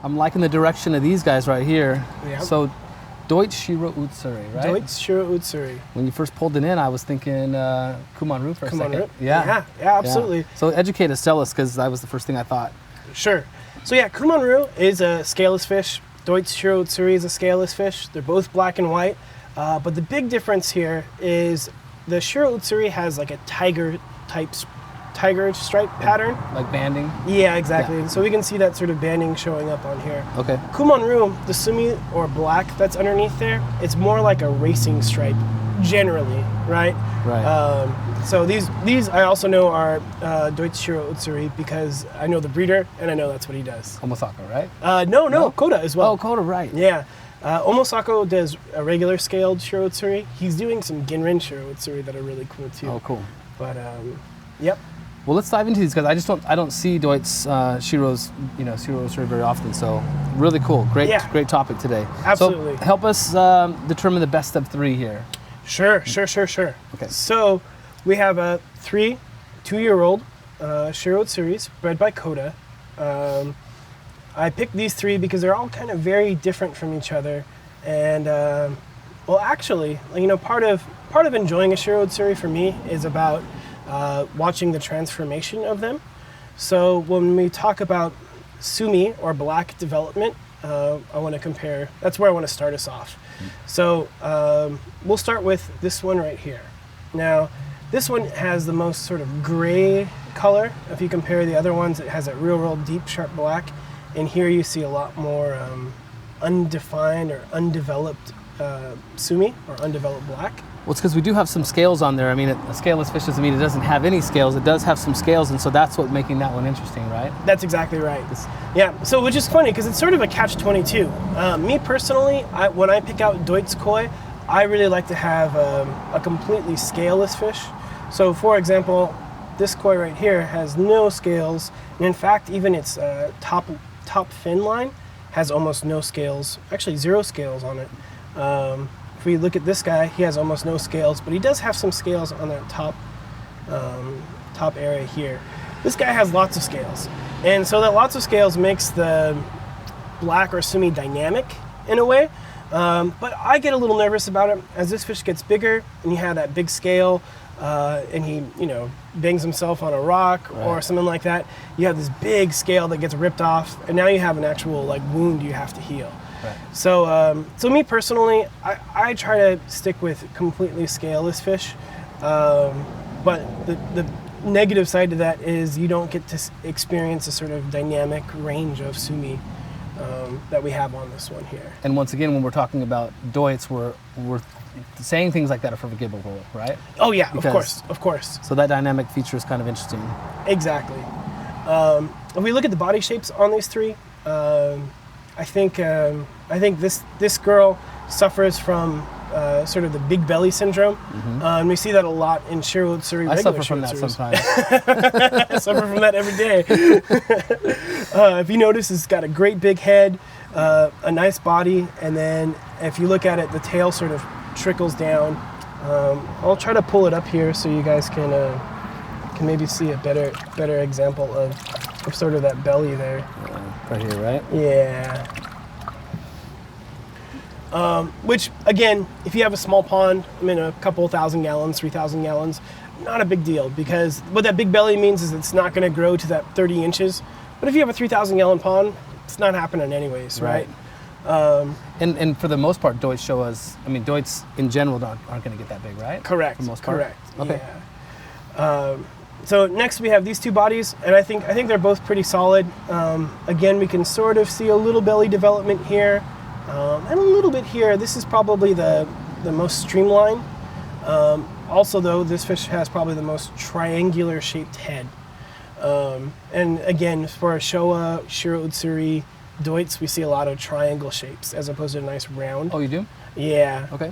I'm liking the direction of these guys right here. Yep. So, Doitsu Shiro Utsuri, right? Doitsu Shiro Utsuri. When you first pulled it in, I was thinking Kumonru for a second. Kumonru? Yeah, absolutely. Yeah. So educate us, tell us, because that was the first thing I thought. Sure. So yeah, Kumonru is a scaleless fish. Doitsu Shiro Utsuri is a scaleless fish. They're both black and white. But the big difference here is the Shiro Utsuri has like a tiger stripe pattern. Like banding? Yeah, exactly. Yeah. And so we can see that sort of banding showing up on here. Okay. Kumonru, the sumi or black that's underneath there, it's more like a racing stripe generally, right? Right. So these I also know are Doitsu Shiro Utsuri because I know the breeder and I know that's what he does. Omosako, right? No, Koda as well. Oh, Koda, right. Yeah. Omosako does a regular scaled Shiro Utsuri. He's doing some Ginrin Shiro Utsuri that are really cool too. Oh, cool. But yep. Well, let's dive into these guys. I don't see Doitsu Shiro's, Shiro Utsuri very often. So really cool. Great great topic today. Absolutely. So help us determine the best of three here. Sure. Okay. So we have 3 2-year-old Shiro Utsuris bred by Koda. I picked these 3 because they're all kind of very different from each other. And well, actually, part of enjoying a Shiro Utsuri for me is about watching the transformation of them. So when we talk about sumi or black development, I want to compare. That's where I want to start us off. So we'll start with this one right here. Now, this one has the most sort of gray color. If you compare the other ones, it has a real deep, sharp black. And here you see a lot more undefined or undeveloped sumi or undeveloped black. Well, it's because we do have some scales on there. I mean, a scaleless fish doesn't mean it doesn't have any scales. It does have some scales, and so that's what making that one interesting, right? That's exactly right. Yeah, so which is funny because it's sort of a catch-22. Me personally, when I pick out Doitsu koi, I really like to have a completely scaleless fish. So for example, this koi right here has no scales, and in fact, even its top fin line has almost no scales, actually 0 scales on it. If we look at this guy, he has almost no scales, but he does have some scales on that top area here. This guy has lots of scales, and so that lots of scales makes the black or sumi dynamic in a way. But I get a little nervous about it as this fish gets bigger, and you have that big scale, and he, bangs himself on a rock or something like that. You have this big scale that gets ripped off, and now you have an actual wound you have to heal. Right. So me personally, I try to stick with completely scaleless fish, but the negative side to that is you don't get to experience a sort of dynamic range of sumi that we have on this one here. And once again, when we're talking about Doitsu, we're saying things like that are forgivable, right? Oh yeah, of course. So that dynamic feature is kind of interesting. Exactly. If we look at the body shapes on these 3, I think this girl suffers from sort of the big belly syndrome, and we see that a lot in Shiro Utsuri. I suffer from that sometimes. I suffer from that every day. If you notice, it's got a great big head, a nice body, and then if you look at it, the tail sort of trickles down. I'll try to pull it up here so you guys can maybe see a better example of sort of that belly there. Right here, right? Yeah. Which, again, if you have a small pond, a couple 1,000 gallons, 3,000 gallons, not a big deal, because what that big belly means is it's not going to grow to that 30 inches. But if you have a 3,000 gallon pond, it's not happening anyways, right? And for the most part, Doitsu in general aren't going to get that big, right? Correct. For the most part. Correct. Okay. Yeah. So next we have these 2 bodies, and I think they're both pretty solid. Again, we can sort of see a little belly development here, and a little bit here. This is probably the most streamlined. Also, though, this fish has probably the most triangular shaped head. And again, for a Showa, Shiro Utsuri, Doitsu, we see a lot of triangle shapes as opposed to a nice round. Oh, you do? Yeah. Okay.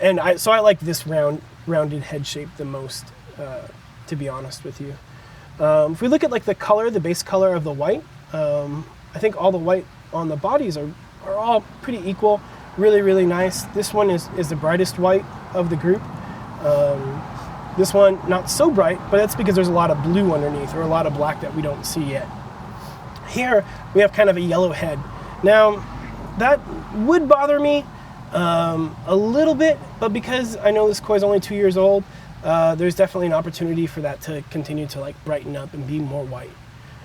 And I like this rounded head shape the most, to be honest with you. If we look at the base color of the white, I think all the white on the bodies are all pretty equal. Really nice. This one is the brightest white of the group. This one, not so bright, but that's because there's a lot of blue underneath or a lot of black that we don't see yet. Here, we have kind of a yellow head. Now, that would bother me a little bit, but because I know this koi is only 2 years old, there's definitely an opportunity for that to continue to like brighten up and be more white.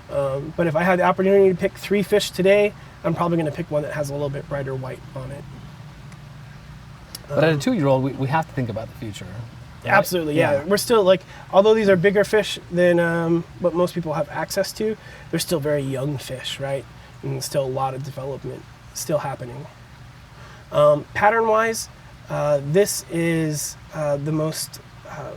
But if I had the opportunity to pick 3 fish today, I'm probably going to pick one that has a little bit brighter white on it. But at a 2-year-old, we have to think about the future. Right? Absolutely, yeah. We're still like, although these are bigger fish than what most people have access to, they're still very young fish, right? And still a lot of development still happening. Pattern-wise, this is the most,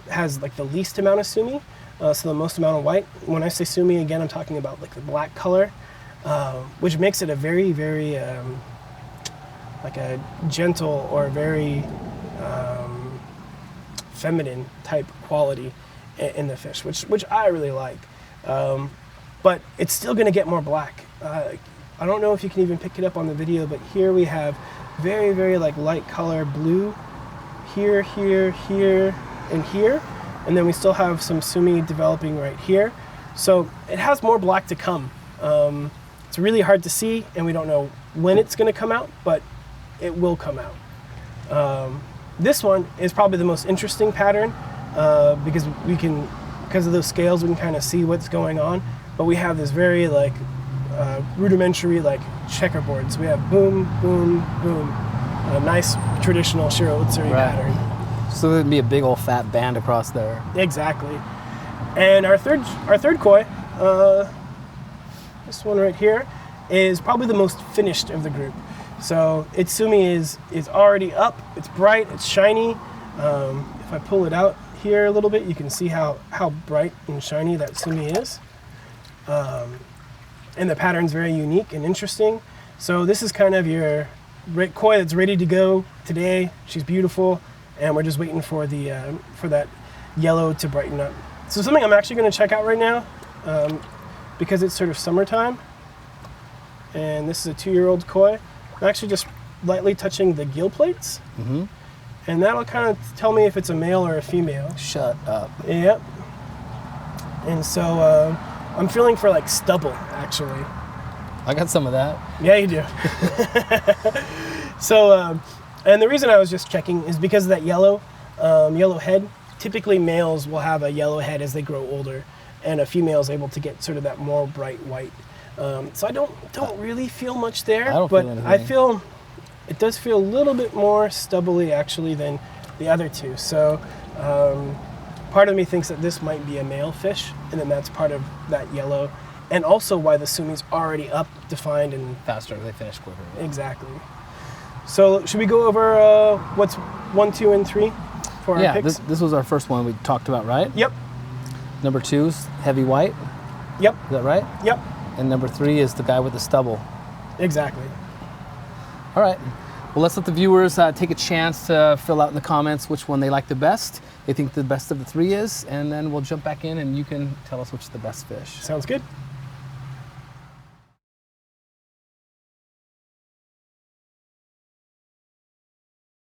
has like the least amount of sumi, so the most amount of white. When I say sumi, again, I'm talking about like the black color, which makes it a very, very, like a gentle or very feminine type quality in the fish, which I really like. But it's still gonna get more black. I don't know if you can even pick it up on the video, but here we have very, very like light color blue here, here, here, and here. And then we still have some sumi developing right here. So it has more black to come. It's really hard to see, and we don't know when it's gonna come out, but it will come out. This one is probably the most interesting pattern because of those scales, we can kind of see what's going on. But we have this very like rudimentary like checkerboard. So we have boom, boom, boom. A nice traditional Shiro Utsuri pattern. So there'd be a big old fat band across there. Exactly. And our third koi, this one right here, is probably the most finished of the group. So its sumi is already up, it's bright, it's shiny. If I pull it out here a little bit, you can see how bright and shiny that sumi is. And the pattern's very unique and interesting. So this is kind of your koi that's ready to go today. She's beautiful, and we're just waiting for the for that yellow to brighten up. So something I'm actually going to check out right now, because it's sort of summertime, and this is a 2-year-old koi. I'm actually just lightly touching the gill plates, and that'll kind of tell me if it's a male or a female. Shut up. Yep. And so I'm feeling for like stubble, actually. I got some of that. Yeah, you do. So, and the reason I was just checking is because of that yellow head. Typically males will have a yellow head as they grow older, and a female is able to get sort of that more bright white. So I don't really feel much there, but I feel it does feel a little bit more stubbly actually than the other two. So part of me thinks that this might be a male fish, and then that's part of that yellow, and also why the sumi's already up, defined, and faster. They finish quicker. Exactly. So should we go over what's 1, 2, and 3 for our picks? Yeah, this was our first one we talked about, right? Yep. Number 2 is heavy white. Yep. Is that right? Yep. And number 3 is the guy with the stubble. Exactly. All right. Well, let's let the viewers take a chance to fill out in the comments which one they like the best, they think the best of the 3 is, and then we'll jump back in and you can tell us which is the best fish. Sounds good.